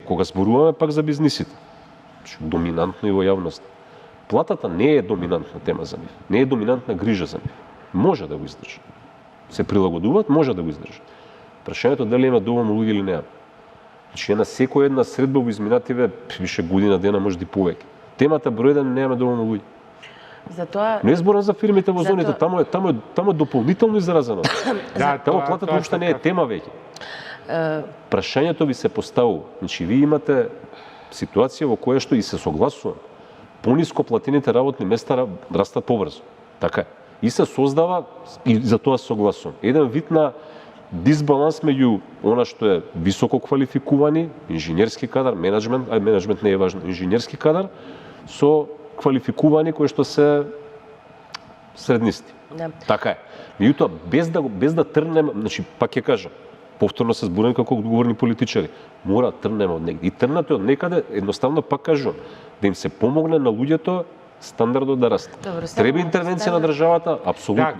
кога зборуваме пак за бизнисите, доминантно и во јавност, платата не е доминантна тема за нив, не е доминантна грижа за нив. Може да го издржи. Се прилагодуваат, може да го издржи. Прашањето дали има доволно луѓе или нема. Значи, на секоја една средба во изминативе више година дена, може и повеќе. Темата број 1 немаме доволно луѓе. Затоа Не зборам за фирмите во зоните, таму е дополнително изразено. Таму платата уопште не е тема веќе. Прашањето ви се поставува. Значи, ви имате ситуација во која што и се согласува. Пониско платените работни места растат побрзо. Така е. И се создава, и за тоа согласувам, еден вид на дисбаланс меѓу она што е високо квалификувани, инженерски кадар, менеджмент не е важно, инженерски кадар, со квалификувани кои што се среднисти. Да. Така е. Меѓутоа, без да трнем, значи, пак ќе кажам, повторно се зборувам како одговорни политичари, мора да трнеме од негде. И трнато од некаде, едноставно пак кажувам, да им се помогне на луѓето стандардот да расте. Треба интервенција на државата, апсолутно.